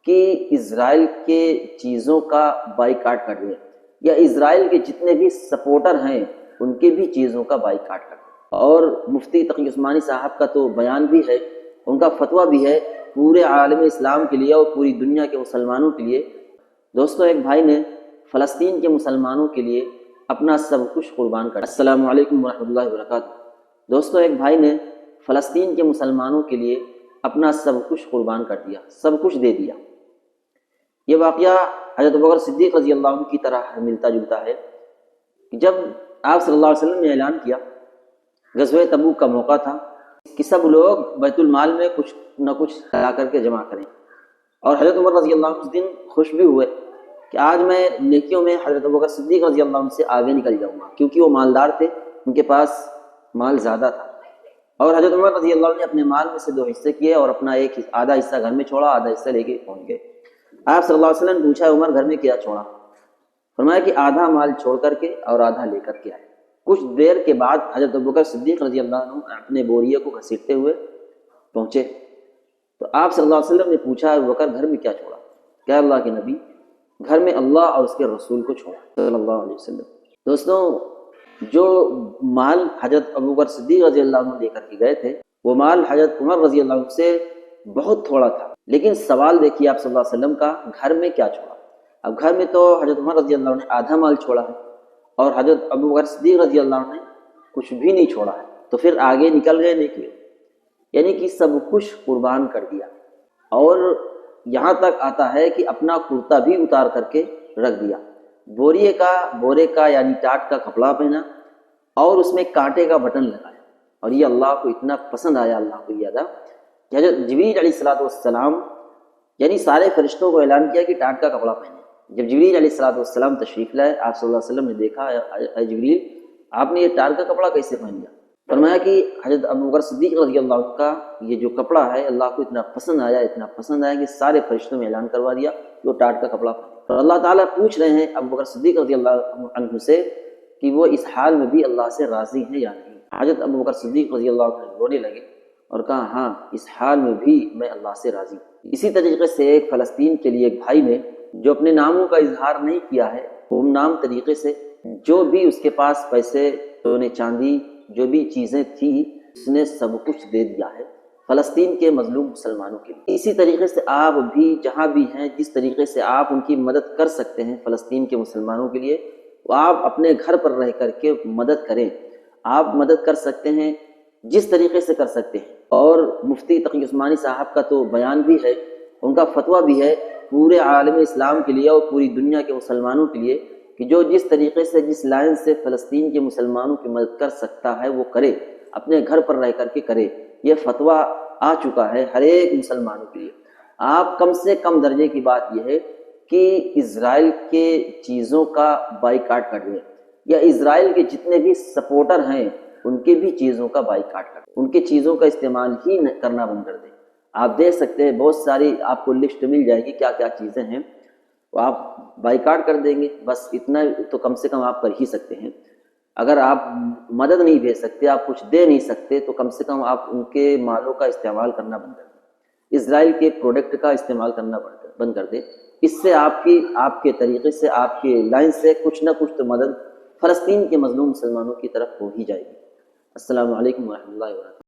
کہ اسرائیل کے چیزوں کا بائیکاٹ کر دیں، یا اسرائیل کے جتنے بھی سپورٹر ہیں ان کے بھی چیزوں کا بائیکاٹ کر دیں۔ اور مفتی تقی عثمانی صاحب کا تو بیان بھی ہے، ان کا فتویٰ بھی ہے پورے عالم اسلام کے لیے اور پوری دنیا کے مسلمانوں کے لیے۔ دوستوں، ایک بھائی نے فلسطین کے مسلمانوں کے لیے اپنا سب کچھ قربان کر دیا۔ السلام علیکم ورحمۃ اللہ وبرکاتہ۔ دوستوں، ایک بھائی نے فلسطین کے مسلمانوں کے لیے اپنا سب کچھ قربان کر دیا، سب کچھ دے دیا۔ یہ واقعہ حضرت ابوبکر صدیق رضی اللہ عنہ کی طرح ملتا جلتا ہے۔ جب آپ صلی اللہ علیہ وسلم نے اعلان کیا، غزوہ تبوک کا موقع تھا کہ سب لوگ بیت المال میں کچھ نہ کچھ لا کر کے جمع کریں، اور حضرت عمر رضی اللہ عنہ اس دن خوش بھی ہوئے کہ آج میں نیکیوں میں حضرت ابوبکر صدیق رضی اللہ عنہ سے آگے نکل جاؤں گا، کیونکہ وہ مالدار تھے، ان کے پاس مال زیادہ تھا۔ اور حضرت عمر رضی اللہ عنہ نے اپنے مال میں سے 2 حصے کیے اور اپنا آدھا حصہ گھر میں چھوڑا، آدھا حصہ لے کے پہنچ گئے۔ آپ صلی اللہ علیہ وسلم نے پوچھا، عمر گھر میں کیا چھوڑا؟ فرمایا کہ آدھا مال چھوڑ کر کے اور آدھا لے کر کے آئے۔ کچھ دیر کے بعد حضرت ابوبکر صدیق رضی اللہ عنہ اپنے بوریے کو گھسیٹتے ہوئے پہنچے، تو آپ صلی اللہ علیہ وسلم نے پوچھا، ابوبکر گھر میں کیا چھوڑا؟ کیا اللہ کے نبی، گھر میں اللہ اور اس کے رسول کو چھوڑا صلی اللہ علیہ وسلم۔ دوستوں، جو مال حضرت ابوبکر صدیق رضی اللہ عنہ لے کر کے گئے تھے، وہ مال حضرت عمر رضی اللہ عنہ سے بہت تھوڑا تھا، لیکن سوال دیکھیے آپ صلی اللہ علیہ وسلم کا، گھر میں کیا چھوڑا؟ اب گھر میں تو حضرت عمر رضی اللہ عنہ نے آدھا مال چھوڑا ہے، اور حضرت ابوبکر صدیق رضی اللہ عنہ نے کچھ بھی نہیں چھوڑا ہے، تو پھر آگے نکل گئے نیکی، یعنی کہ سب کچھ قربان کر دیا۔ اور یہاں تک آتا ہے کہ اپنا کرتا بھی اتار کر کے رکھ دیا، بورے کا یعنی ٹاٹ کا کپڑا پہنا، اور اس میں کانٹے کا بٹن لگایا، اور یہ اللہ کو اتنا پسند آیا، اللہ کو یاد آیا کہ حضرت جبریل علیہ السلام یعنی سارے فرشتوں کو اعلان کیا کہ ٹاٹ کا کپڑا پہنے۔ جب جبریل علیہ السلام تشریف لائے، آپ صلی اللہ علیہ وسلم نے دیکھا، اے جبریل، آپ نے یہ ٹاٹ کا کپڑا کیسے پہن لیا؟ فرمایا کہ حضرت ابوبکر صدیق رضی اللہ عنہ کا یہ جو کپڑا ہے اللہ کو اتنا پسند آیا کہ سارے فرشتوں میں اعلان کروا دیا کہ وہ ٹاٹ کا کپڑا پہنے۔ اور اللہ تعالیٰ پوچھ رہے ہیں ابوبکر صدیق رضی اللہ عنہ سے کہ وہ اس حال میں بھی اللہ سے راضی ہیں یا نہیں۔ حضرت ابوبکر صدیق رضی اللہ عنہ رونے لگے اور کہا، ہاں، اس حال میں بھی میں اللہ سے راضی ہوں۔ اسی طریقے سے ایک فلسطین کے لیے ایک بھائی نے جو اپنے ناموں کا اظہار نہیں کیا ہے، گمنام طریقے سے جو بھی اس کے پاس پیسے، سونے چاندی، جو بھی چیزیں تھیں، اس نے سب کچھ دے دیا ہے فلسطین کے مظلوم مسلمانوں کے لیے۔ اسی طریقے سے آپ بھی جہاں بھی ہیں، جس طریقے سے آپ ان کی مدد کر سکتے ہیں فلسطین کے مسلمانوں کے لیے، وہ آپ اپنے گھر پر رہ کر کے مدد کریں۔ آپ مدد کر سکتے ہیں جس طریقے سے کر سکتے ہیں۔ اور مفتی تقی عثمانی صاحب کا تو بیان بھی ہے، ان کا فتویٰ بھی ہے پورے عالم اسلام کے لیے اور پوری دنیا کے مسلمانوں کے لیے کہ جو جس طریقے سے، جس لائن سے فلسطین کے مسلمانوں کی مدد کر سکتا ہے وہ کرے، اپنے گھر پر رہ کر کے کرے۔ یہ فتویٰ آ چکا ہے ہر ایک مسلمانوں کے لیے۔ آپ کم سے کم درجے کی بات یہ ہے کہ اسرائیل کے چیزوں کا بائیکاٹ کر دیں، یا اسرائیل کے جتنے بھی سپورٹر ہیں ان کے بھی چیزوں کا بائیکاٹ کر دیں، ان کے چیزوں کا استعمال ہی کرنا بند کر دیں۔ آپ دیکھ سکتے ہیں بہت ساری آپ کو لسٹ مل جائے گی کیا کیا چیزیں ہیں، وہ آپ بائیکاٹ کر دیں گے، بس اتنا تو کم سے کم آپ کر ہی سکتے ہیں۔ اگر آپ مدد نہیں دے سکتے، آپ کچھ دے نہیں سکتے، تو کم سے کم آپ ان کے مالوں کا استعمال کرنا بند کر دیں، اسرائیل کے پروڈکٹ کا استعمال کرنا بند کر دیں۔ اس سے آپ کے طریقے سے، آپ کے لائن سے کچھ نہ کچھ تو مدد فلسطین کے مظلوم مسلمانوں کی طرف ہو ہی جائے گی۔ السلام علیکم ورحمۃ اللہ وبرکاتہ۔